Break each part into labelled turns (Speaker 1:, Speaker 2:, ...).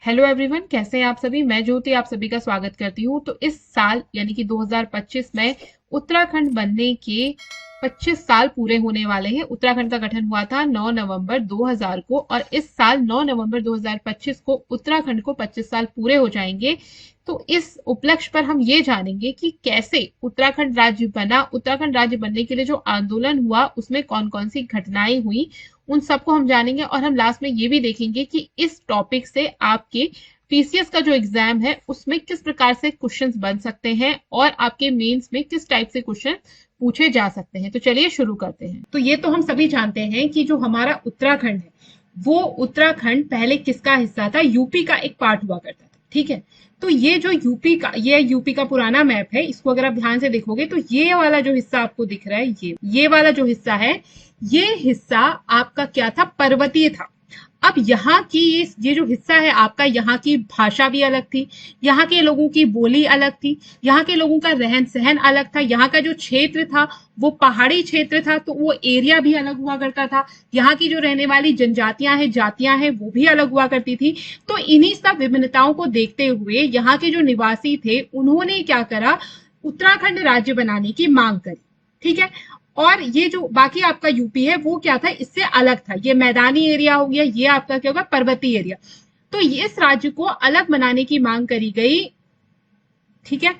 Speaker 1: Hello everyone, कैसे हैं आप सभी। मैं ज्योति आप सभी का स्वागत करती हूँ। तो इस साल यानी कि 2025 में उत्तराखंड बनने के 25 साल पूरे होने वाले हैं। उत्तराखंड का गठन हुआ था 9 नवंबर 2000 को और इस साल 9 नवंबर 2025 को उत्तराखंड को 25 साल पूरे हो जाएंगे। तो इस उपलक्ष्य पर हम ये जानेंगे कि कैसे उत्तराखंड राज्य बना, उत्तराखंड राज्य बनने के लिए जो आंदोलन हुआ उसमें कौन कौन सी घटनाएं हुई, उन सबको हम जानेंगे। और हम लास्ट में ये भी देखेंगे कि इस टॉपिक से आपके पीसीएस का जो एग्जाम है उसमें किस प्रकार से क्वेश्चंस बन सकते हैं और आपके मेंस में किस टाइप से क्वेश्चन पूछे जा सकते हैं। तो चलिए शुरू करते हैं। तो ये तो हम सभी जानते हैं कि जो हमारा उत्तराखंड है वो उत्तराखंड पहले किसका हिस्सा था, यूपी का एक पार्ट हुआ करता था। ठीक है, तो ये जो यूपी का पुराना मैप है, इसको अगर आप ध्यान से देखोगे तो ये वाला जो हिस्सा आपको दिख रहा है, ये वाला जो हिस्सा है, ये हिस्सा आपका क्या था, पर्वतीय था। अब यहाँ की ये जो हिस्सा है आपका, यहाँ की भाषा भी अलग थी, यहाँ के लोगों की बोली अलग थी, यहाँ के लोगों का रहन सहन अलग था, यहाँ का जो क्षेत्र था वो पहाड़ी क्षेत्र था, तो वो एरिया भी अलग हुआ करता था। यहाँ की जो रहने वाली जातियां हैं वो भी अलग हुआ करती थी। तो इन्हीं सब विभिन्नताओं को देखते हुए यहाँ के जो निवासी थे उन्होंने क्या करा, उत्तराखंड राज्य बनाने की मांग करी। ठीक है, और ये जो बाकी आपका यूपी है वो क्या था, इससे अलग था। ये मैदानी एरिया हो गया, ये आपका क्या होगा, पर्वतीय एरिया। तो इस राज्य को अलग बनाने की मांग करी गई। ठीक है,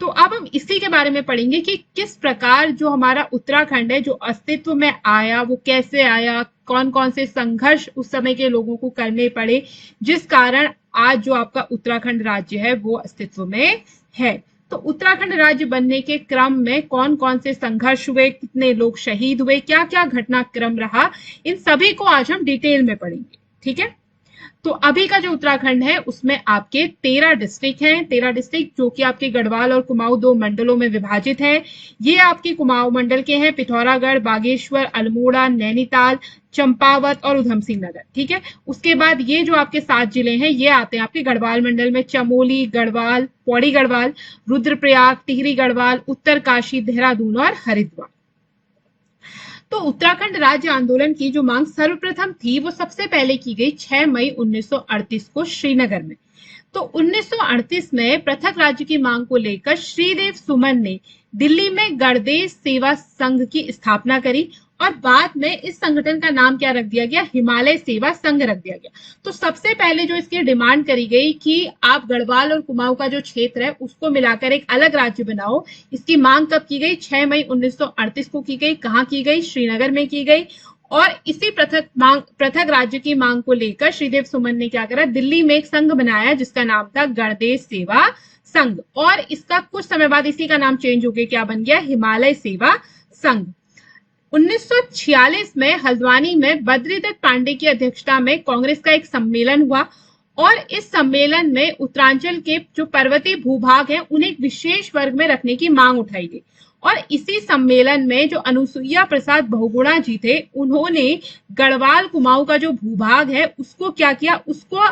Speaker 1: तो अब हम इसी के बारे में पढ़ेंगे कि किस प्रकार जो हमारा उत्तराखंड है जो अस्तित्व में आया वो कैसे आया, कौन कौन से संघर्ष उस समय के लोगों को करने पड़े जिस कारण आज जो आपका उत्तराखंड राज्य है वो अस्तित्व में है। तो उत्तराखंड राज्य बनने के क्रम में कौन कौन से संघर्ष हुए, कितने लोग शहीद हुए, क्या क्या घटनाक्रम रहा, इन सभी को आज हम डिटेल में पढ़ेंगे। ठीक है, तो अभी का जो उत्तराखंड है उसमें आपके 13 डिस्ट्रिक्ट हैं, 13 डिस्ट्रिक्ट जो कि आपके गढ़वाल और कुमाऊं दो मंडलों में विभाजित है। ये आपके कुमाऊं मंडल के हैं, पिथौरागढ़, बागेश्वर, अल्मोड़ा, नैनीताल, चंपावत और उधम सिंह नगर। ठीक है, उसके बाद ये जो आपके 7 जिले हैं ये आते हैं आपके गढ़वाल मंडल में, चमोली, गढ़वाल, पौड़ी गढ़वाल, रुद्रप्रयाग, टिहरी गढ़वाल, उत्तरकाशी, देहरादून और हरिद्वार। तो उत्तराखंड राज्य आंदोलन की जो मांग सर्वप्रथम थी वो सबसे पहले की गई 6 मई 1938 को श्रीनगर में। तो 1938 में पृथक राज्य की मांग को लेकर श्रीदेव सुमन ने दिल्ली में गणदेश सेवा संघ की स्थापना करी और बाद में इस संगठन का नाम क्या रख दिया गया, हिमालय सेवा संघ रख दिया गया। तो सबसे पहले जो इसकी डिमांड करी गई कि आप गढ़वाल और कुमाऊं का जो क्षेत्र है उसको मिलाकर एक अलग राज्य बनाओ, इसकी मांग कब की गई, 6 मई 1938 को की गई। कहां की गई, श्रीनगर में की गई। और इसी पृथक राज्य की मांग को लेकर श्रीदेव सुमन ने क्या करा, दिल्ली में एक संघ बनाया जिसका नाम था गणदेश सेवा संघ, और इसका कुछ समय बाद इसी का नाम चेंज हो गया, क्या बन गया, हिमालय सेवा संघ। 1946 में हल्द्वानी में बद्रीदत्त पांडे की अध्यक्षता में कांग्रेस का एक सम्मेलन हुआ और इस सम्मेलन में उत्तरांचल के जो पर्वतीय भूभाग हैं उन्हें एक विशेष वर्ग में रखने की मांग उठाई गई। और इसी सम्मेलन में जो अनुसुईया प्रसाद बहुगुणा जी थे उन्होंने गढ़वाल कुमाऊं का जो भूभाग है उसको क्या किया, उसको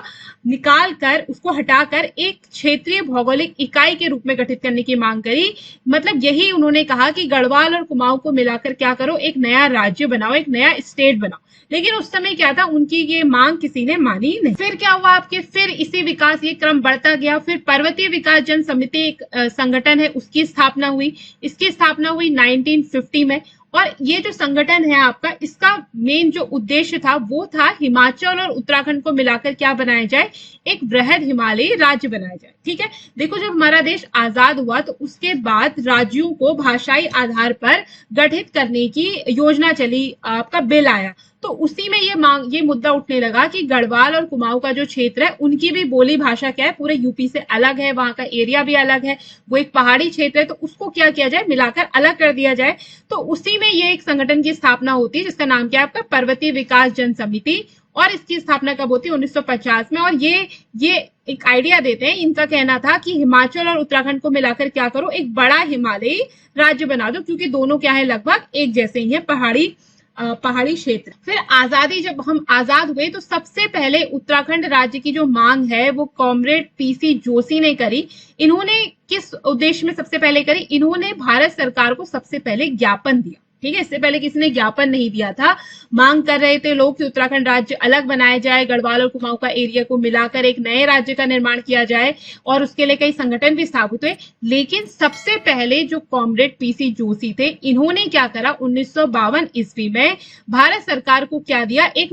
Speaker 1: निकाल कर, उसको हटाकर एक क्षेत्रीय भौगोलिक इकाई के रूप में गठित करने की मांग करी। मतलब यही उन्होंने कहा कि गढ़वाल और कुमाऊं को मिलाकर क्या करो, एक नया राज्य बनाओ, एक नया स्टेट बनाओ। लेकिन उस समय क्या था, उनकी ये मांग किसी ने मानी नहीं। फिर क्या हुआ आपके, फिर इसी विकास ये क्रम बढ़ता गया। फिर पर्वतीय विकास जन समिति एक संगठन है उसकी स्थापना हुई। इसकी स्थापना हुई 1950 में और ये जो संगठन है आपका, इसका मेन जो उद्देश्य था वो था हिमाचल और उत्तराखंड को मिलाकर क्या बनाया जाए, एक वृहद हिमालयी राज्य बनाया जाए। ठीक है, देखो जब हमारा देश आजाद हुआ तो उसके बाद राज्यों को भाषाई आधार पर गठित करने की योजना चली, आपका बिल आया। तो उसी में ये मुद्दा उठने लगा कि गढ़वाल और कुमाऊं का जो क्षेत्र है उनकी भी बोली भाषा क्या है, पूरे यूपी से अलग है, वहां का एरिया भी अलग है, वो एक पहाड़ी क्षेत्र है, तो उसको क्या किया जाए, मिलाकर अलग कर दिया जाए। तो उसी में ये एक संगठन की स्थापना होती है जिसका नाम क्या है आपका, पर्वतीय विकास जन समिति। और इसकी स्थापना कब होती है, 1950 में। और ये एक आइडिया देते हैं, इनका कहना था कि हिमाचल और उत्तराखंड को मिलाकर क्या करो, एक बड़ा हिमालयी राज्य बना दो, क्योंकि दोनों क्या है, लगभग एक जैसे ही है, पहाड़ी क्षेत्र। फिर आजादी, जब हम आजाद हुए तो सबसे पहले उत्तराखंड राज्य की जो मांग है वो कॉमरेड पीसी जोशी ने करी। इन्होंने किस उद्देश्य में सबसे पहले करी, इन्होंने भारत सरकार को सबसे पहले ज्ञापन दिया। ठीक है, इससे पहले किसी ने ज्ञापन नहीं दिया था। मांग कर रहे थे लोग कि उत्तराखंड राज्य अलग बनाया जाए, गढ़वाल और कुमाऊं का एरिया को मिलाकर एक नए राज्य का निर्माण किया जाए, और उसके लिए कई संगठन भी स्थापित हुए। लेकिन सबसे पहले जो कॉमरेड पीसी जोशी थे, इन्होंने क्या करा, 1952 ईस्वी में भारत सरकार को क्या दिया, एक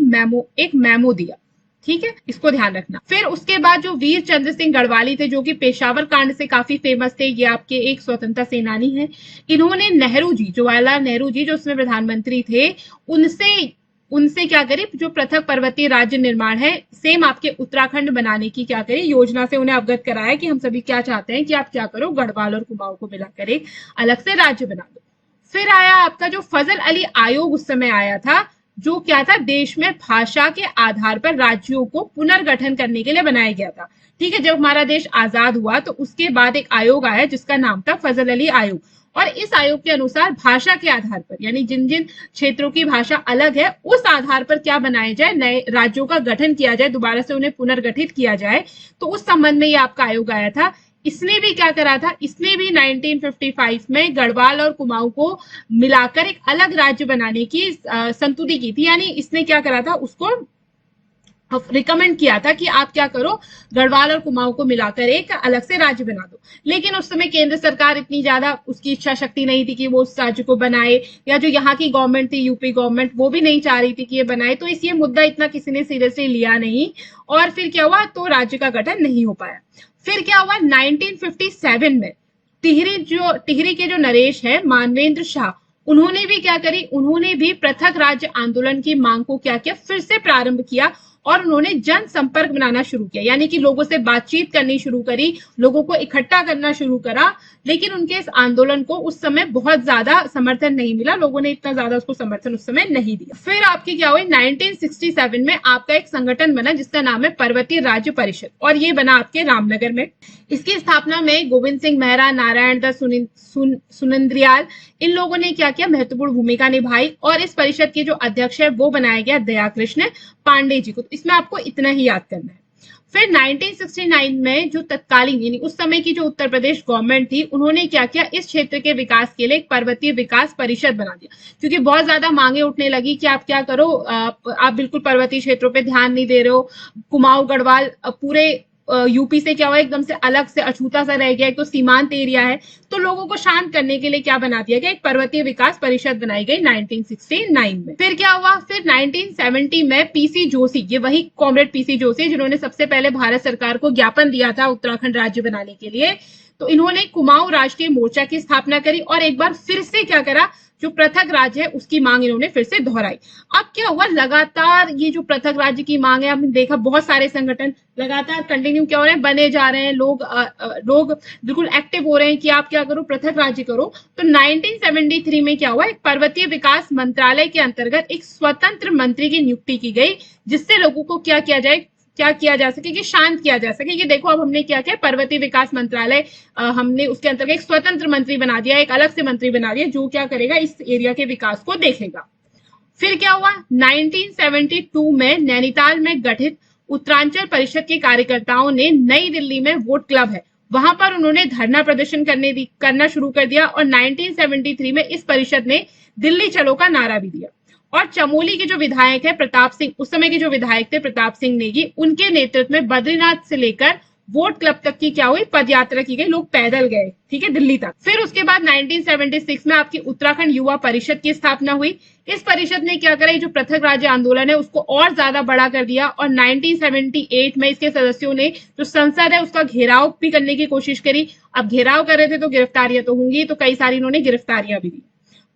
Speaker 1: मेमो दिया। ठीक है, इसको ध्यान रखना। फिर उसके बाद जो वीर चंद्र सिंह गढ़वाली थे, जो कि पेशावर कांड से काफी फेमस थे, ये आपके एक स्वतंत्रता सेनानी हैं। इन्होंने नेहरू जी, जवाहरलाल नेहरू जी जो उसमें प्रधानमंत्री थे, उनसे क्या करी, जो पृथक पर्वतीय राज्य निर्माण है, सेम आपके उत्तराखंड बनाने की क्या करी, योजना से उन्हें अवगत कराया कि हम सभी क्या चाहते हैं कि आप क्या करो, गढ़वाल और कुमाऊं को मिलाकर एक अलग से राज्य बना दो। फिर आया आपका जो फजल अली आयोग उस समय आया था, जो क्या था, देश में भाषा के आधार पर राज्यों को पुनर्गठन करने के लिए बनाया गया था। ठीक है, जब हमारा देश आजाद हुआ तो उसके बाद एक आयोग आया जिसका नाम था फजल अली आयोग, और इस आयोग के अनुसार भाषा के आधार पर, यानी जिन जिन क्षेत्रों की भाषा अलग है उस आधार पर क्या बनाया जाए, नए राज्यों का गठन किया जाए, दोबारा से उन्हें पुनर्गठित किया जाए। तो उस संबंध में ये आपका आयोग आया था। इसने भी क्या करा था, इसने भी 1955 में गढ़वाल और कुमाऊं को मिलाकर एक अलग राज्य बनाने की संतुति की थी। यानी इसने क्या करा था, उसको रिकमेंड किया था कि आप क्या करो, गढ़वाल और कुमाऊं को मिलाकर एक अलग से राज्य बना दो। लेकिन उस समय केंद्र सरकार इतनी ज्यादा उसकी इच्छा शक्ति नहीं थी कि वो उस राज्य को बनाए, या जो यहाँ की गवर्नमेंट थी, यूपी गवर्नमेंट, वो भी नहीं चाह रही थी कि ये बनाए। तो इस ये मुद्दा इतना किसी ने सीरियसली लिया नहीं, और फिर क्या हुआ, तो राज्य का गठन नहीं हो पाया। फिर क्या हुआ, 1957 में टिहरी के जो नरेश है, मानवेंद्र शाह, उन्होंने भी क्या करी, उन्होंने भी पृथक राज्य आंदोलन की मांग को क्या किया, फिर से प्रारंभ किया, और उन्होंने जनसंपर्क बनाना शुरू किया, यानी कि लोगों से बातचीत करनी शुरू करी, लोगों को इकट्ठा करना शुरू करा। लेकिन उनके इस आंदोलन को उस समय बहुत ज्यादा समर्थन नहीं मिला, लोगों ने इतना ज्यादा उसको समर्थन उस समय नहीं दिया। फिर आपकी क्या हुई, 1967 में आपका एक संगठन बना जिसका नाम है पर्वतीय राज्य परिषद, और ये बना आपके रामनगर में। इसकी स्थापना में गोविंद सिंह मेहरा, नारायण दत्त, सुनिंद्रियाल, इन लोगों ने क्या किया, महत्वपूर्ण भूमिका निभाई, और इस परिषद के जो अध्यक्ष है वो बनाया गया दया कृष्ण पांडे जी को। इसमें आपको इतना ही याद करना है। फिर 1969 में जो तत्कालीन, यानी उस समय की जो उत्तर प्रदेश गवर्नमेंट थी, उन्होंने क्या किया, इस क्षेत्र के विकास के लिए एक पर्वतीय विकास परिषद बना दिया, क्योंकि बहुत ज्यादा मांगे उठने लगी कि आप क्या करो, आप बिल्कुल पर्वतीय क्षेत्रों पे ध्यान नहीं दे रहे हो, कुमाऊं गढ़वाल पूरे यूपी से क्या हुआ, एकदम से अलग से अछूता सा रह गया, एक तो सीमांत एरिया है। तो लोगों को शांत करने के लिए क्या बना दिया गया, एक पर्वतीय विकास परिषद बनाई गई 1969 में। फिर क्या हुआ, फिर 1970 में पीसी जोशी, ये वही कॉमरेड पीसी जोशी जिन्होंने सबसे पहले भारत सरकार को ज्ञापन दिया था उत्तराखंड राज्य बनाने के लिए, तो इन्होंने कुमाऊं राष्ट्रीय मोर्चा की स्थापना करी, और एक बार फिर से क्या करा, जो पृथक राज्य है उसकी मांग इन्होंने फिर से दोहराई। अब क्या हुआ, लगातार ये जो पृथक राज्य की मांग है, हमने देखा बहुत सारे संगठन लगातार कंटिन्यू क्या हो रहे हैं, बने जा रहे हैं, लोग बिल्कुल एक्टिव हो रहे हैं कि आप क्या करो, पृथक राज्य करो। तो 1973 में क्या हुआ, एक पर्वतीय विकास मंत्रालय के अंतर्गत एक स्वतंत्र मंत्री की नियुक्ति की गई, जिससे लोगों को क्या किया जा सके, कि शांत किया जा सके कि देखो अब हमने क्या किया, पर्वतीय विकास मंत्रालय, हमने उसके अंतर्गत एक स्वतंत्र मंत्री बना दिया, एक अलग से मंत्री बना दिया, जो क्या करेगा, इस एरिया के विकास को देखेगा। फिर क्या हुआ, 1972 में नैनीताल में गठित उत्तरांचल परिषद के कार्यकर्ताओं ने नई दिल्ली में वोट क्लब है, वहां पर उन्होंने धरना प्रदर्शन करना शुरू कर दिया, और 1973 में इस परिषद ने दिल्ली चलो का नारा भी दिया। और चमोली के जो विधायक है प्रताप सिंह, उस समय के जो विधायक थे प्रताप सिंह नेगी, उनके नेतृत्व में बद्रीनाथ से लेकर वोट क्लब तक की क्या हुई, पद यात्रा की गई, लोग पैदल गए, ठीक है, दिल्ली तक। फिर उसके बाद 1976 में आपकी उत्तराखंड युवा परिषद की स्थापना हुई। इस परिषद ने क्या करा, जो पृथक राज्य आंदोलन है उसको और ज्यादा बड़ा कर दिया, और 1978 में इसके सदस्यों ने जो संसद है उसका घेराव भी करने की कोशिश करी। अब घेराव कर रहे थे तो गिरफ्तारियां तो होंगी, तो कई सारी इन्होंने गिरफ्तारियां भी दी।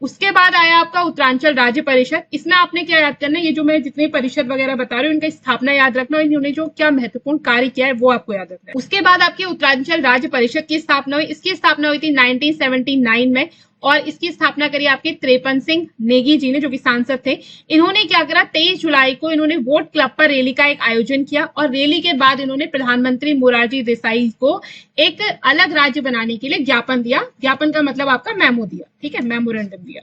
Speaker 1: उसके बाद आया आपका उत्तरांचल राज्य परिषद। इसमें आपने क्या याद करना है, ये जो मैं जितनी परिषद वगैरह बता रही हूँ इनका स्थापना याद रखना, और इन्होंने जो क्या महत्वपूर्ण कार्य किया है वो आपको याद रखना है। उसके बाद आपकी उत्तरांचल राज्य परिषद की स्थापना हुई। इसकी स्थापना हुई थी 1979 में, और इसकी स्थापना करी आपके त्रेपन सिंह नेगी जी ने, जो कि सांसद थे। इन्होंने क्या करा, 23 जुलाई को इन्होंने वोट क्लब पर रैली का एक आयोजन किया, और रैली के बाद इन्होंने प्रधानमंत्री मोरारजी देसाई को एक अलग राज्य बनाने के लिए ज्ञापन दिया। ज्ञापन का मतलब आपका मेमो दिया, ठीक है, मेमोरेंडम दिया।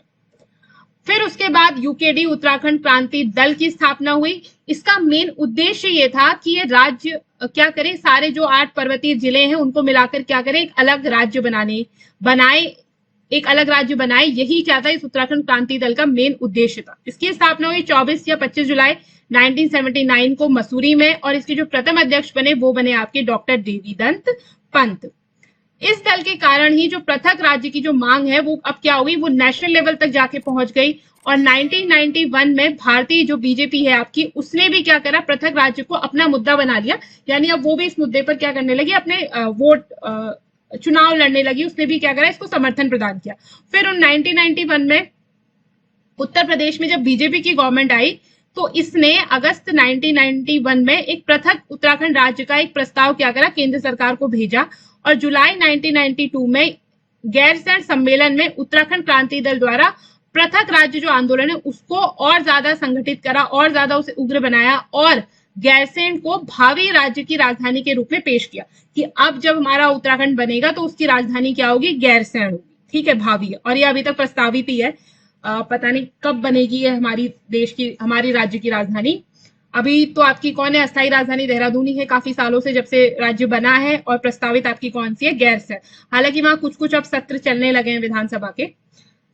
Speaker 1: फिर उसके बाद यूकेडी उत्तराखंड क्रांति दल की स्थापना हुई। इसका मेन उद्देश्य ये था कि ये राज्य क्या करे, सारे जो 8 पर्वतीय जिले हैं उनको मिलाकर क्या करे, एक अलग राज्य बनाए एक अलग राज्य बनाए, यही क्या था इस उत्तराखंड क्रांति दल का मेन उद्देश्य था। इसकी स्थापना हुई 24 या 25 जुलाई 1979 को मसूरी में, और इसके जो प्रथम अध्यक्ष बने वो बने आपके डॉक्टर देवीदत्त पंत। इस दल के कारण ही जो पृथक राज्य की जो मांग है वो अब क्या हो गई, वो नेशनल लेवल तक जाके पहुंच गई। और 1991 में भारतीय जो बीजेपी है आपकी, उसने भी क्या करा, पृथक राज्य को अपना मुद्दा बना लिया। यानी अब वो भी इस मुद्दे पर क्या करने लगी, अपने चुनाव लड़ने लगी। उसने भी क्या करा, इसको समर्थन प्रदान किया। फिर 1991 में उत्तर प्रदेश में जब बीजेपी की गवर्नमेंट आई तो इसने अगस्त 1991 में एक पृथक उत्तराखंड राज्य का एक प्रस्ताव क्या करा, केंद्र सरकार को भेजा। और जुलाई 1992 में गैरसैंण सम्मेलन में उत्तराखंड क्रांति दल द्वारा पृथक राज्य जो आंदोलन है उसको और ज्यादा संगठित करा, और ज्यादा उसे उग्र बनाया, और गैरसैंण को भावी राज्य की राजधानी के रूप में पेश किया कि अब जब हमारा उत्तराखंड बनेगा तो उसकी राजधानी क्या होगी, गैरसैंण होगी। ठीक है, भावी, और ये अभी तक प्रस्तावित ही है, पता नहीं कब बनेगी है हमारी देश की, हमारी राज्य की राजधानी। अभी तो आपकी कौन है, अस्थायी राजधानी देहरादून ही है काफी सालों से, जब से राज्य बना है। और प्रस्तावित आपकी कौन सी है, गैरसैंण। हालांकि वहां कुछ कुछ अब सत्र चलने लगे हैं विधानसभा के,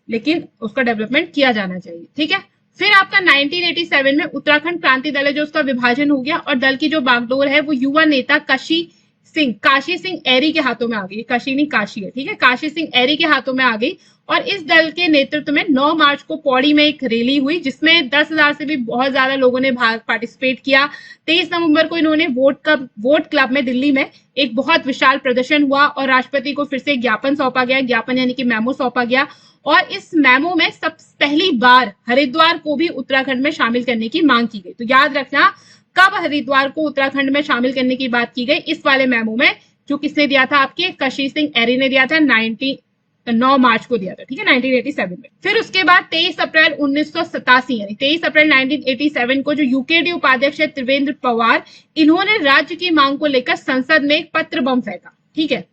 Speaker 1: लेकिन उसका डेवलपमेंट किया जाना चाहिए। ठीक है, फिर आपका 1987 में उत्तराखंड क्रांति दल है जो उसका विभाजन हो गया, और दल की जो बागडोर है वो युवा नेता काशी सिंह एरी के हाथों में आ गई। काशी नहीं, काशी है, ठीक है, काशी सिंह एरी के हाथों में आ गई। और इस दल के नेतृत्व में 9 मार्च को पौड़ी में एक रैली हुई जिसमें 10,000 से भी बहुत ज्यादा लोगों ने पार्टिसिपेट किया। 23 नवंबर को इन्होंने वोट क्लब में दिल्ली में एक बहुत विशाल प्रदर्शन हुआ, और राष्ट्रपति को फिर से ज्ञापन सौंपा गया, ज्ञापन यानी कि मेमो सौंपा गया। और इस मेमो में सब पहली बार हरिद्वार को भी उत्तराखंड में शामिल करने की मांग की गई। तो याद रखना, कब हरिद्वार को उत्तराखंड में शामिल करने की बात की गई, इस वाले मेमो में, जो किसने दिया था, आपके काशी सिंह एरी ने दिया था, 9 मार्च को दिया था। ठीक है, 1987 में। फिर उसके बाद 23 अप्रैल 1987 यानी 23 अप्रैल 1987 को जो यूकेडी उपाध्यक्ष है त्रिवेंद्र पवार, इन्होंने राज्य की मांग को लेकर संसद में एक पत्र बम फेंका। ठीक है,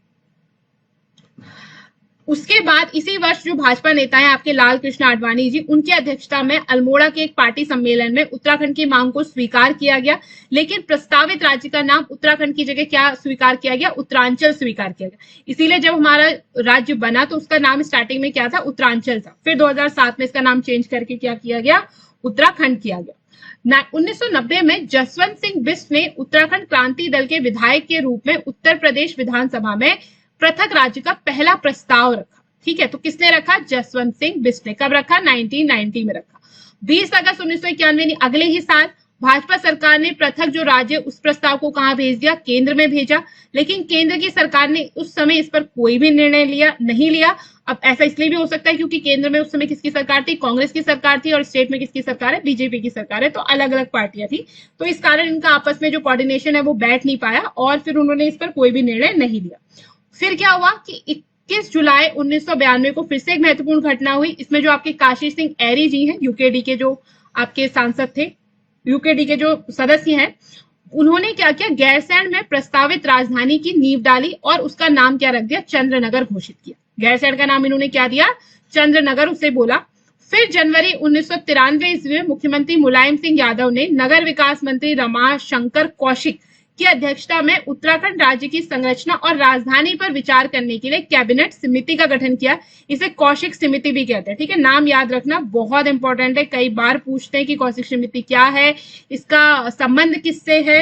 Speaker 1: उसके बाद इसी वर्ष जो भाजपा नेता है आपके लाल कृष्ण आडवाणी जी, उनकी अध्यक्षता में अल्मोड़ा के एक पार्टी सम्मेलन में उत्तराखंड की मांग को स्वीकार किया गया। लेकिन प्रस्तावित राज्य का नाम उत्तराखंड की जगह क्या स्वीकार किया गया, उत्तरांचल स्वीकार किया गया। इसीलिए जब हमारा राज्य बना तो उसका नाम स्टार्टिंग में क्या था, उत्तरांचल था। फिर 2007 में इसका नाम चेंज करके क्या किया गया, उत्तराखंड किया गया। 1990 में जसवंत सिंह बिष्ट ने उत्तराखंड क्रांति दल के विधायक के रूप में उत्तर प्रदेश विधानसभा में पृथक राज्य का पहला प्रस्ताव रखा। ठीक है, तो किसने रखा, जसवंत सिंह बिष्ट ने। कब रखा, 1990 में रखा। 20 अगस्त 1991 अगले ही साल भाजपा सरकार ने पृथक जो राज्य, उस प्रस्ताव को कहां भेज दिया, केंद्र में भेजा। लेकिन केंद्र की सरकार ने उस समय इस पर कोई भी निर्णय नहीं लिया। अब ऐसा इसलिए भी हो सकता है क्योंकि केंद्र में उस समय किसकी सरकार थी, कांग्रेस की सरकार थी, और स्टेट में किसकी सरकार है, बीजेपी की सरकार है। तो अलग अलग पार्टियां थी, तो इस कारण इनका आपस में जो कोऑर्डिनेशन है वो बैठ नहीं पाया, और फिर उन्होंने इस पर कोई भी निर्णय नहीं लिया। फिर क्या हुआ कि 21 जुलाई 1992 को फिर से एक महत्वपूर्ण घटना हुई। इसमें जो आपके काशी सिंह एरी जी हैं, यूकेडी के जो आपके सांसद थे, यूकेडी के जो सदस्य हैं, उन्होंने क्या किया, गैरसैंण में प्रस्तावित राजधानी की नींव डाली और उसका नाम क्या रख दिया, चंद्रनगर घोषित किया। गैरसैंण का नाम इन्होंने क्या दिया, चंद्रनगर, उसे बोला। फिर जनवरी 1993 ईस्वी में मुख्यमंत्री मुलायम सिंह यादव ने नगर विकास मंत्री रमाशंकर कौशिक की अध्यक्षता में उत्तराखंड राज्य की संरचना और राजधानी पर विचार करने के लिए कैबिनेट समिति का गठन किया। इसे कौशिक समिति भी कहते हैं। ठीक है, नाम याद रखना, बहुत इंपॉर्टेंट है, कई बार पूछते हैं कि कौशिक समिति क्या है, इसका संबंध किससे है,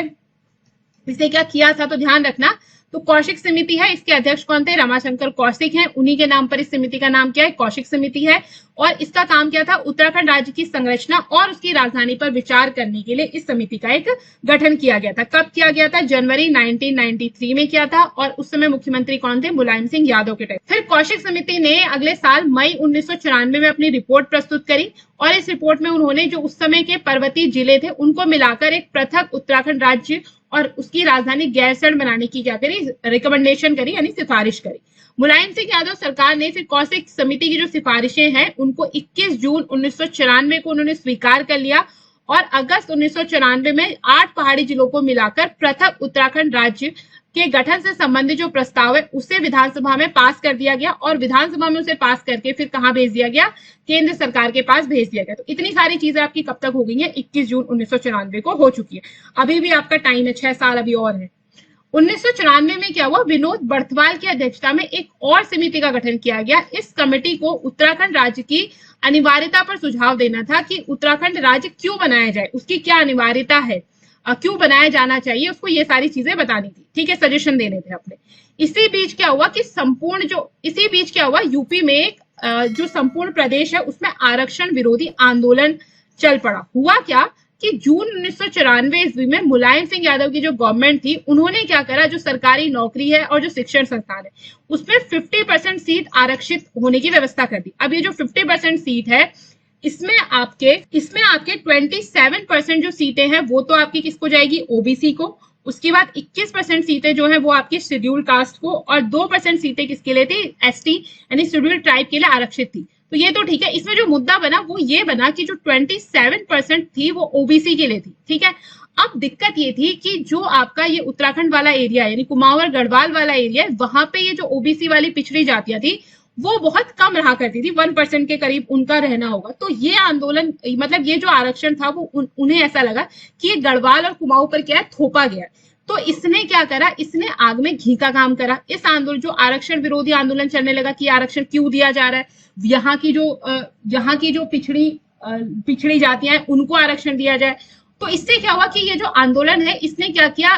Speaker 1: इसे क्या किया था, तो ध्यान रखना। तो कौशिक समिति है, इसके अध्यक्ष कौन थे, रमाशंकर कौशिक हैं, उन्हीं के नाम पर इस समिति का नाम क्या है, कौशिक समिति है। और इसका काम क्या था, उत्तराखंड राज्य की संरचना और उसकी राजधानी पर विचार करने के लिए इस समिति का एक गठन किया गया था। कब किया गया था, जनवरी 1993 में किया था, और उस समय मुख्यमंत्री कौन थे, मुलायम सिंह यादव के टाइम। फिर कौशिक समिति ने अगले साल मई 1994 में अपनी रिपोर्ट प्रस्तुत करी, और इस रिपोर्ट में उन्होंने जो उस समय के पर्वतीय जिले थे उनको मिलाकर एक पृथक उत्तराखंड राज्य और उसकी राजधानी गैरसैंण बनाने की क्या करी, रिकमेंडेशन करी, यानी सिफारिश करी। मुलायम सिंह यादव सरकार ने फिर कौशिक समिति की जो सिफारिशें हैं उनको 21 जून 1994 को उन्होंने स्वीकार कर लिया, और अगस्त 1994 में 8 पहाड़ी जिलों को मिलाकर पृथक उत्तराखंड राज्य के गठन से संबंधित जो प्रस्ताव है उसे विधानसभा में पास कर दिया गया, और विधानसभा में उसे पास करके फिर कहां भेज दिया गया, केंद्र सरकार के पास भेज दिया गया। तो इतनी सारी चीजें आपकी कब तक हो गई हैं, 21 जून 1994 को हो चुकी है। अभी भी आपका टाइम है, 6 साल अभी और है। 1994 में क्या हुआ, विनोद बर्थवाल की अध्यक्षता में एक और समिति का गठन किया गया। इस कमेटी को उत्तराखंड राज्य की अनिवार्यता पर सुझाव देना था कि उत्तराखंड राज्य क्यों बनाया जाए, उसकी क्या अनिवार्यता है, क्यों बनाया जाना चाहिए, उसको ये सारी चीजें बतानी थी, ठीक है, सजेशन देने थे अपने। इसी बीच क्या हुआ कि यूपी में एक जो संपूर्ण प्रदेश है उसमें आरक्षण विरोधी आंदोलन चल पड़ा। हुआ क्या कि जून 1994 ईस्वी में मुलायम सिंह यादव की जो गवर्नमेंट थी, उन्होंने क्या करा, जो सरकारी नौकरी है और जो शिक्षण संस्थान है उसमें 50% सीट आरक्षित होने की व्यवस्था कर दी। अब ये जो 50% सीट है, इसमें आपके 27% जो सीटें हैं वो तो आपकी किसको जाएगी, ओबीसी को। उसके बाद 21% सीटें जो है वो आपकी शेड्यूल कास्ट को, और 2% सीटें किसके लिए थी, एसटी यानी शेड्यूल ट्राइब के लिए आरक्षित थी। तो ये तो ठीक है। इसमें जो मुद्दा बना वो ये बना कि जो 27% थी वो ओबीसी के लिए थी, ठीक है। अब दिक्कत ये थी कि जो आपका ये उत्तराखंड वाला एरिया यानी कुमाऊं गढ़वाल वाला एरिया, वहां पे ये जो ओबीसी वाली पिछड़ी जातियां थी वो बहुत कम रहा करती थी, 1% के करीब उनका रहना होगा। तो ये आंदोलन, मतलब ये जो आरक्षण था वो उन्हें ऐसा लगा कि ये गढ़वाल और कुमाऊं पर क्या है, थोपा गया। तो इसने क्या करा, इसने आग में घी का काम करा। इस आंदोलन, जो आरक्षण विरोधी आंदोलन चलने लगा कि आरक्षण क्यों दिया जा रहा है, यहाँ की जो पिछड़ी जातियां हैं उनको आरक्षण दिया जाए। तो इससे क्या हुआ कि ये जो आंदोलन है इसने क्या किया,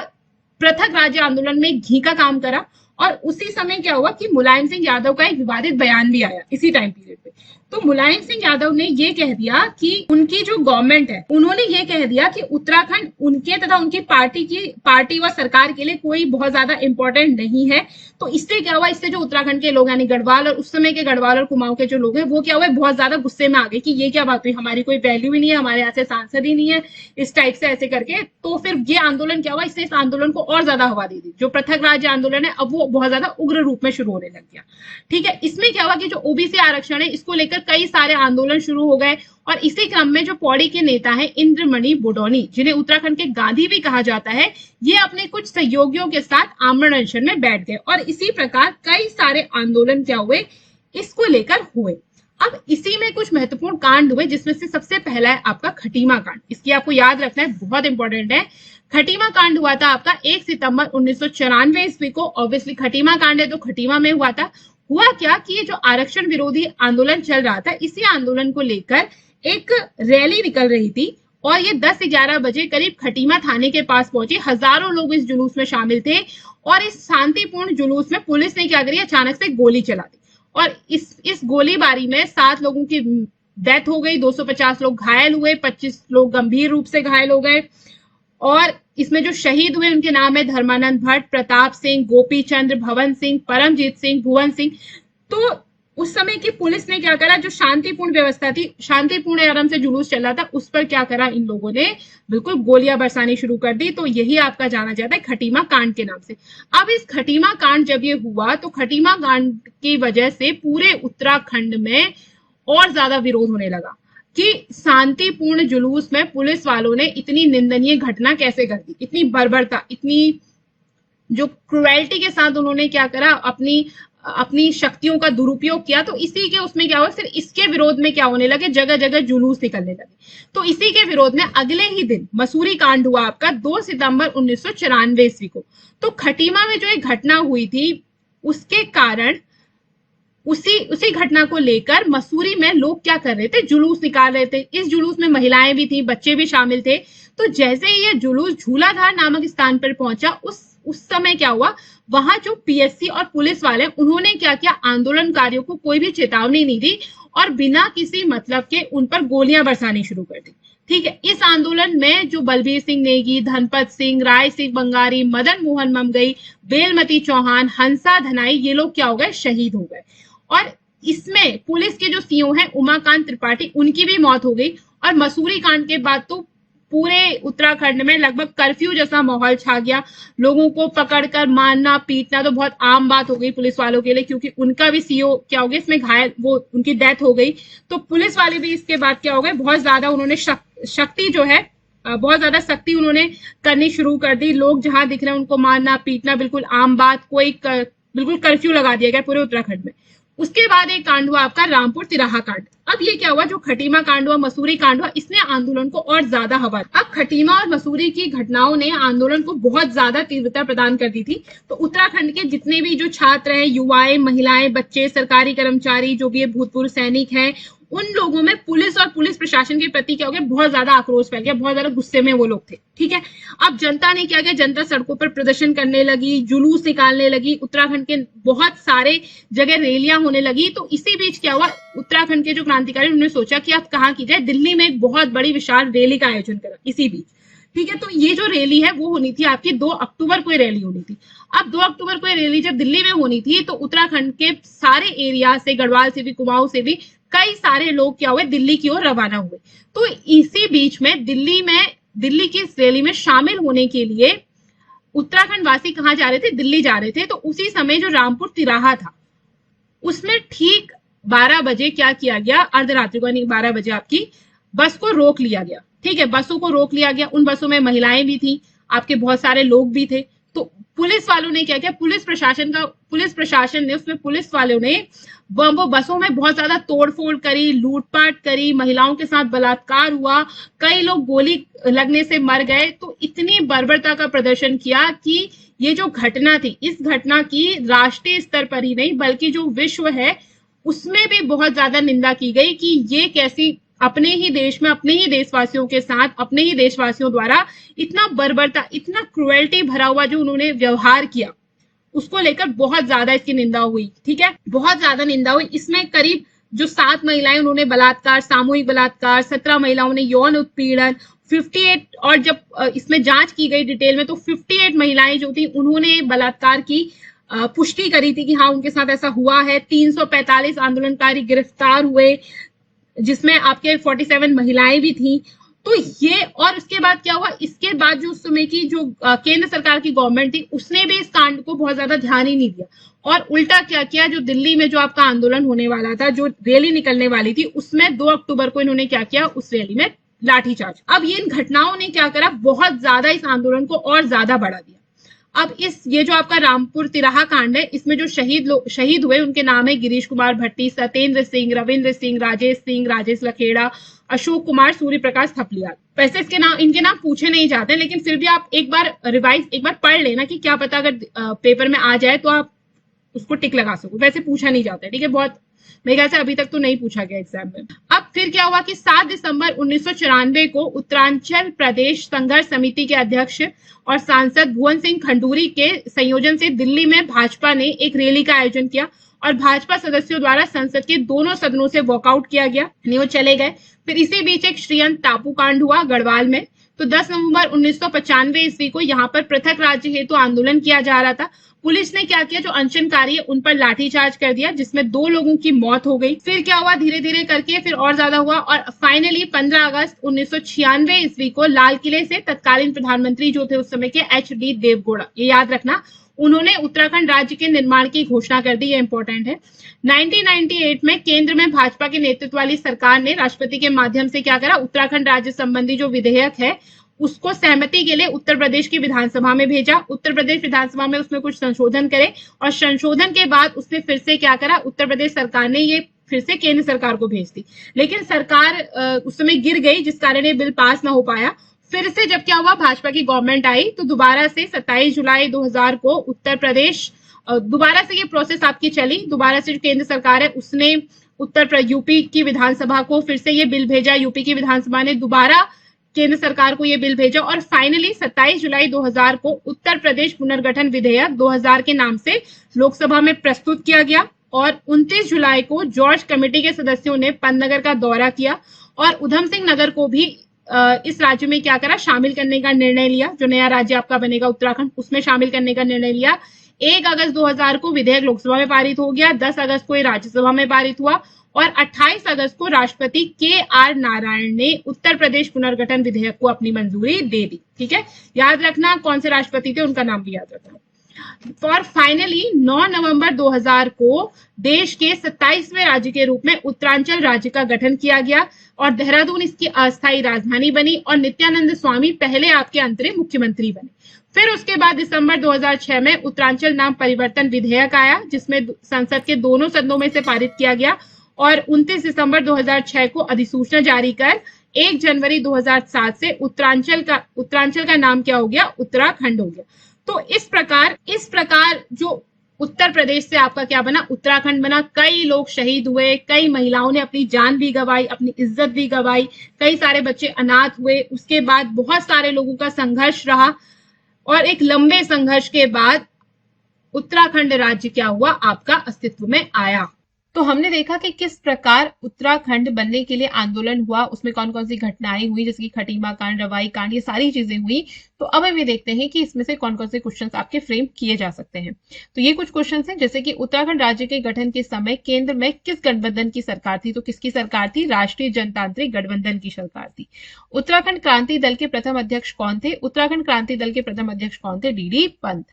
Speaker 1: पृथक राज्य आंदोलन में घी का काम करा। और उसी समय क्या हुआ कि मुलायम सिंह यादव का एक विवादित बयान भी आया इसी टाइम पीरियड पे। तो मुलायम सिंह यादव ने ये कह दिया कि उनकी जो गवर्नमेंट है, उन्होंने ये कह दिया कि उत्तराखंड उनके तथा उनकी पार्टी व सरकार के लिए कोई बहुत ज्यादा इंपॉर्टेंट नहीं है। तो इससे क्या हुआ, इससे जो उत्तराखंड के लोग यानी गढ़वाल और उस समय के गढ़वाल और कुमाऊं के जो लोग हैं वो क्या हुए, बहुत ज्यादा गुस्से में आ गए कि ये क्या बात हुई, हमारी कोई वैल्यू ही नहीं है, हमारे यहाँ से सांसद ही नहीं है, इस टाइप से ऐसे करके। तो फिर ये आंदोलन क्या हुआ, इससे इस आंदोलन को और ज्यादा हवा दे दी। जो पृथक राज्य आंदोलन है अब वो बहुत ज्यादा उग्र रूप में शुरू होने लग गया, ठीक है। इसमें क्या हुआ कि जो ओबीसी आरक्षण है इसको लेकर कई सारे आंदोलन शुरू हो गए। और इसी क्रम में जो पौड़ी के नेता हैं इंद्रमणि बुडौनी, जिन्हें उत्तराखंड के गांधी भी कहा जाता है, ये अपने कुछ सहयोगियों के साथ आमरण अनशन में बैठ गए। और इसी प्रकार कई सारे आंदोलन क्या हुए, इसको लेकर हुए। अब इसी में कुछ महत्वपूर्ण कांड हुए, जिसमें से सबसे पहला है आपका खटीमा कांड। इसकी आपको याद रखना है, बहुत इंपॉर्टेंट है। खटीमा कांड हुआ था आपका 1 सितंबर 1994 ईस्वी को। ऑब्वियसली खटीमा कांड है तो खटीमा में हुआ था। हुआ क्या कि ये जो आरक्षण विरोधी आंदोलन चल रहा था, इसी आंदोलन को लेकर एक रैली निकल रही थी और ये 10-11 बजे करीब खटीमा थाने के पास पहुंची। हजारों लोग इस जुलूस में शामिल थे और इस शांतिपूर्ण जुलूस में पुलिस ने क्या करी, अचानक से गोली चला दी। और इस गोलीबारी में 7 लोगों की डेथ हो गई, 250 लोग घायल हुए, 25 लोग गंभीर रूप से घायल हो गए। और इसमें जो शहीद हुए उनके नाम है धर्मानंद भट्ट, प्रताप सिंह, गोपी चंद्र, भवन सिंह, परमजीत सिंह, भुवन सिंह। तो उस समय की पुलिस ने क्या करा, जो शांतिपूर्ण व्यवस्था थी, शांतिपूर्ण आराम से जुलूस चल रहा था, उस पर क्या करा, इन लोगों ने बिल्कुल गोलियां बरसानी शुरू कर दी। तो यही आपका जाना जाता है खटीमा कांड के नाम से। अब इस खटीमा कांड जब ये हुआ तो खटीमा कांड की वजह से पूरे उत्तराखंड में और ज्यादा विरोध होने लगा कि शांतिपूर्ण जुलूस में पुलिस वालों ने इतनी निंदनीय घटना कैसे कर दी, इतनी बर्बरता, इतनी जो क्रुएल्टी के साथ उन्होंने क्या करा, अपनी शक्तियों का दुरुपयोग किया। तो इसी के उसमें क्या हुआ, फिर इसके विरोध में क्या होने लगे, जगह जगह जुलूस निकलने लगे। तो इसी के विरोध में अगले ही दिन मसूरी कांड हुआ आपका 2 सितंबर 1994 ईस्वी को। तो खटीमा में जो एक घटना हुई थी उसके कारण उसी घटना को लेकर मसूरी में लोग क्या कर रहे थे, जुलूस निकाल रहे थे। इस जुलूस में महिलाएं भी थी, बच्चे भी शामिल थे। तो जैसे ही ये जुलूस झूलाधार नामक स्थान पर पहुंचा, उस समय क्या हुआ, वहां जो पीएससी और पुलिस वाले, उन्होंने क्या किया, आंदोलनकारियों को कोई भी चेतावनी नहीं दी और बिना किसी मतलब के उन पर गोलियां बरसानी शुरू कर दी, ठीक है। इस आंदोलन में जो बलबीर सिंह नेगी, धनपत सिंह, राय सिंह बंगारी, मदन मोहन ममगई, बेलमती चौहान, हंसा धनाई, ये लोग क्या हो गए, शहीद हो गए। और इसमें पुलिस के जो सीओ हैं उमाकांत त्रिपाठी, उनकी भी मौत हो गई। और मसूरी कांड के बाद तो पूरे उत्तराखंड में लगभग कर्फ्यू जैसा माहौल छा गया। लोगों को पकड़कर मारना पीटना तो बहुत आम बात हो गई पुलिस वालों के लिए, क्योंकि उनका भी सीओ क्या हो गया, इसमें घायल, वो उनकी डेथ हो गई। तो पुलिस वाले भी इसके बाद क्या हो गए, बहुत ज्यादा उन्होंने शक्ति जो है, बहुत ज्यादा सख्ती उन्होंने करनी शुरू कर दी। लोग जहां दिख रहे हैं उनको मारना पीटना बिल्कुल आम बात, बिल्कुल कर्फ्यू लगा दिया गया पूरे उत्तराखंड में। उसके बाद एक कांड हुआ आपका रामपुर तिराहा कांड। अब ये क्या हुआ, जो खटीमा कांड हुआ, मसूरी कांड हुआ, इसने आंदोलन को और ज्यादा हवा दी। अब खटीमा और मसूरी की घटनाओं ने आंदोलन को बहुत ज्यादा तीव्रता प्रदान कर दी थी। तो उत्तराखंड के जितने भी जो छात्र हैं, युवाएं, महिलाएं, बच्चे, सरकारी कर्मचारी, जो भी भूतपूर्व सैनिक हैं, उन लोगों में पुलिस और पुलिस प्रशासन के प्रति क्या हो गया, बहुत ज्यादा आक्रोश फैल गया, बहुत ज्यादा गुस्से में वो लोग थे। ठीक है, अब जनता ने क्या किया, जनता सड़कों पर प्रदर्शन करने लगी, जुलूस निकालने लगी, उत्तराखंड के बहुत सारे जगह रैलियां होने लगी। तो इसी बीच क्या हुआ, उत्तराखंड के जो क्रांतिकारी उन्होंने सोचा कि अब कहाँ की जाए, दिल्ली में एक बहुत बड़ी विशाल रैली का आयोजन करा इसी बीच। ठीक है, तो ये जो रैली है वो होनी थी आपकी 2 अक्टूबर को रैली होनी थी। अब 2 अक्टूबर को रैली जब दिल्ली में होनी थी, तो उत्तराखंड के सारे एरिया से, गढ़वाल से भी, कुमाऊं से भी कई सारे लोग क्या हुए, दिल्ली की ओर रवाना हुए। तो इसी बीच में दिल्ली की इस रैली में शामिल होने के लिए उत्तराखंड वासी कहाँ जा रहे थे, दिल्ली जा रहे थे। तो उसी समय जो रामपुर तिराहा था, उसमें ठीक 12 बजे क्या किया गया, अर्धरात्रि को यानी 12 बजे आपकी बस को रोक लिया गया। ठीक है, बसों को रोक लिया गया। उन बसों में महिलाएं भी थी, आपके बहुत सारे लोग भी थे। तो पुलिस वालों ने क्या किया, पुलिस प्रशासन ने उसमें पुलिस वालों ने वो बसों में बहुत ज्यादा तोड़फोड़ करी, लूटपाट करी, महिलाओं के साथ बलात्कार हुआ, कई लोग गोली लगने से मर गए। तो इतनी बर्बरता का प्रदर्शन किया कि ये जो घटना थी, इस घटना की राष्ट्रीय स्तर पर ही नहीं बल्कि जो विश्व है उसमें भी बहुत ज्यादा निंदा की गई कि ये कैसी अपने ही देश में, अपने ही देशवासियों के साथ, अपने ही देशवासियों द्वारा इतना बर्बरता, इतना क्रुएल्टी भरा हुआ जो उन्होंने व्यवहार किया, उसको लेकर बहुत ज्यादा इसकी निंदा हुई। ठीक है, बहुत ज्यादा निंदा हुई। इसमें करीब जो 7 महिलाएं, उन्होंने बलात्कार, सामूहिक बलात्कार, 17 महिलाओं ने यौन उत्पीड़न, 58, और जब इसमें जांच की गई डिटेल में तो 58 महिलाएं जो थी उन्होंने बलात्कार की पुष्टि करी थी कि हाँ उनके साथ ऐसा हुआ है। 345 आंदोलनकारी गिरफ्तार हुए, जिसमें आपके 47 महिलाएं भी थी। तो ये, और उसके बाद क्या हुआ, इसके बाद जो उस समय की जो केंद्र सरकार की गवर्नमेंट थी, उसने भी इस कांड को बहुत ज्यादा ध्यान ही नहीं दिया और उल्टा क्या किया, जो दिल्ली में जो आपका आंदोलन होने वाला था, जो रैली निकलने वाली थी, उसमें 2 अक्टूबर को इन्होंने क्या किया, उस रैली में लाठीचार्ज। अब ये इन घटनाओं ने क्या करा, बहुत ज्यादा इस आंदोलन को और ज्यादा बढ़ा दिया। अब ये जो आपका रामपुर तिराहा कांड है, इसमें जो शहीद हुए उनके नाम है गिरीश कुमार भट्टी, सत्येंद्र सिंह, रविंद्र सिंह, राजेश लखेड़ा, अशोक कुमार, सूर्य प्रकाश थपलियाल। वैसे इनके नाम पूछे नहीं जाते, लेकिन फिर भी आप एक बार पढ़ लेना कि क्या पता अगर पेपर में आ जाए तो आप उसको टिक लगा सको। वैसे पूछा नहीं जाता, ठीक है, बहुत मेरे ख्याल से अभी तक तो नहीं पूछा गया एग्जाम में। अब फिर क्या हुआ कि 7 दिसंबर 1994 को उत्तरांचल प्रदेश संघर्ष समिति के अध्यक्ष और सांसद भुवन सिंह खंडूरी के संयोजन से दिल्ली में भाजपा ने एक रैली का आयोजन किया और भाजपा सदस्यों द्वारा संसद के दोनों सदनों से वॉकआउट किया गया, वो चले गए। फिर इसी बीच एक श्रीयंत टापू कांड हुआ गढ़वाल में। तो 10 नवंबर 1995 ईस्वी को यहाँ पर पृथक राज्य हेतु आंदोलन किया जा रहा था। पुलिस ने क्या किया, जो अनशनकारी है उन पर लाठीचार्ज कर दिया, जिसमें 2 लोगों की मौत हो गई। फिर क्या हुआ, धीरे धीरे करके फिर और ज्यादा हुआ और फाइनली 15 अगस्त 1996 ईस्वी को लाल किले से तत्कालीन प्रधानमंत्री जो थे उस समय के HD देवगौड़ा, ये याद रखना, उन्होंने उत्तराखंड राज्य के निर्माण की घोषणा कर दी। ये इंपॉर्टेंट है। 1998 में केंद्र में भाजपा के नेतृत्व वाली सरकार ने राष्ट्रपति के माध्यम से क्या करा, उत्तराखंड राज्य संबंधी जो विधेयक है उसको सहमति के लिए उत्तर प्रदेश की विधानसभा में भेजा। उत्तर प्रदेश विधानसभा में उसमें कुछ संशोधन करे और संशोधन के बाद उसने फिर से क्या करा, उत्तर प्रदेश सरकार ने ये फिर से केंद्र सरकार को भेज दी। लेकिन सरकार उस समय गिर गई, जिस कारण ये बिल पास ना हो पाया। फिर से जब क्या हुआ, भाजपा की गवर्नमेंट आई तो दोबारा से 27 जुलाई 2000 को उत्तर प्रदेश, दोबारा से ये प्रोसेस आपकी चली। दोबारा से जो केंद्र सरकार है उसने यूपी की विधानसभा को फिर से ये बिल भेजा। यूपी की विधानसभा ने दोबारा केंद्र सरकार को ये बिल भेजा और फाइनली 27 जुलाई 2000 को उत्तर प्रदेश पुनर्गठन विधेयक 2000 के नाम से लोकसभा में प्रस्तुत किया गया। और 29 जुलाई को जॉर्ज कमेटी के सदस्यों ने पंतनगर का दौरा किया और उधम सिंह नगर को भी इस राज्य में क्या करा, शामिल करने का निर्णय लिया। जो नया राज्य आपका बनेगा उत्तराखंड, उसमें शामिल करने का निर्णय लिया। 1 अगस्त 2000 को विधेयक लोकसभा में पारित हो गया। 10 अगस्त को ये राज्यसभा में पारित हुआ और 28 अगस्त को राष्ट्रपति KR नारायण ने उत्तर प्रदेश पुनर्गठन विधेयक को अपनी मंजूरी दे दी। ठीक है, याद रखना कौन से राष्ट्रपति थे, उनका नाम भी याद रखना। और फाइनली 9 नवंबर 2000 को देश के 27वें राज्य के रूप में उत्तरांचल राज्य का गठन किया गया और देहरादून इसकी अस्थायी राजधानी बनी और नित्यानंद स्वामी पहले आपके अंतरिम मुख्यमंत्री बने। फिर उसके बाद दिसंबर 2006 में उत्तरांचल नाम परिवर्तन विधेयक आया, जिसमें संसद के दोनों सदनों में से पारित किया गया और 29 दिसंबर 2006 को अधिसूचना जारी कर 1 जनवरी 2007 से उत्तरांचल का नाम क्या हो गया, उत्तराखंड हो गया। तो इस प्रकार जो उत्तर प्रदेश से आपका क्या बना, उत्तराखंड बना। कई लोग शहीद हुए, कई महिलाओं ने अपनी जान भी गंवाई, अपनी इज्जत भी गंवाई, कई सारे बच्चे अनाथ हुए। उसके बाद बहुत सारे लोगों का संघर्ष रहा और एक लंबे संघर्ष के बाद उत्तराखंड राज्य क्या हुआ, आपका अस्तित्व में आया। तो हमने देखा कि किस प्रकार उत्तराखंड बनने के लिए आंदोलन हुआ, उसमें कौन कौन सी घटनाएं हुई, जैसे कि खटीमा कांड, रवाई कांड, ये सारी चीजें हुई। तो अब हम ये देखते हैं कि इसमें से कौन कौन से क्वेश्चंस आपके फ्रेम किए जा सकते हैं। तो ये कुछ क्वेश्चंस हैं, जैसे कि उत्तराखंड राज्य के गठन के समय केंद्र में किस गठबंधन की सरकार थी। तो किसकी सरकार थी, राष्ट्रीय जनतांत्रिक गठबंधन की सरकार थी। उत्तराखंड क्रांति दल के प्रथम अध्यक्ष कौन थे, उत्तराखंड क्रांति दल के प्रथम अध्यक्ष कौन थे, डी पंत।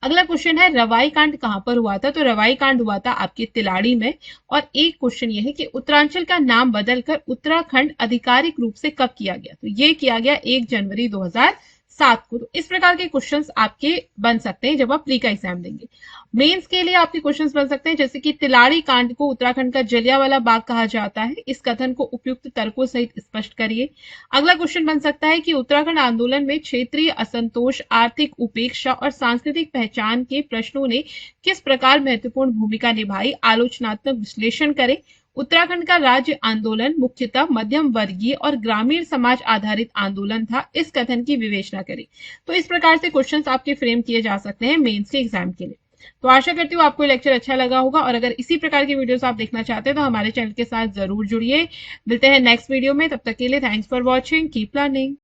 Speaker 1: अगला क्वेश्चन है रवाई कांड कहां पर हुआ था। तो रवाई कांड हुआ था आपके तिलाड़ी में। और एक क्वेश्चन ये है कि उत्तरांचल का नाम बदलकर उत्तराखंड आधिकारिक रूप से कब किया गया। तो ये किया गया 1 जनवरी 2007 को। तो इस प्रकार के क्वेश्चंस आपके बन सकते हैं जब आप प्री का एग्जाम देंगे। मेंस के लिए आपके क्वेश्चंस बन सकते हैं, जैसे कि तिलाड़ी कांड को उत्तराखंड का जलियांवाला बाग कहा जाता है, इस कथन को उपयुक्त तर्कों सहित स्पष्ट करिए। अगला क्वेश्चन बन सकता है कि उत्तराखंड आंदोलन में क्षेत्रीय असंतोष, आर्थिक उपेक्षा और सांस्कृतिक पहचान के प्रश्नों ने किस प्रकार महत्वपूर्ण भूमिका निभाई, आलोचनात्मक विश्लेषण करें। उत्तराखंड का राज्य आंदोलन मुख्यतः मध्यम वर्गीय और ग्रामीण समाज आधारित आंदोलन था, इस कथन की विवेचना करें। तो इस प्रकार से क्वेश्चंस आपके फ्रेम किए जा सकते हैं मेंस के एग्जाम के लिए। तो आशा करती हूँ आपको लेक्चर अच्छा लगा होगा, और अगर इसी प्रकार की वीडियोस आप देखना चाहते हैं तो हमारे चैनल के साथ जरूर जुड़िए। मिलते हैं नेक्स्ट वीडियो में, तब तक के लिए thanks for watching, keep learning.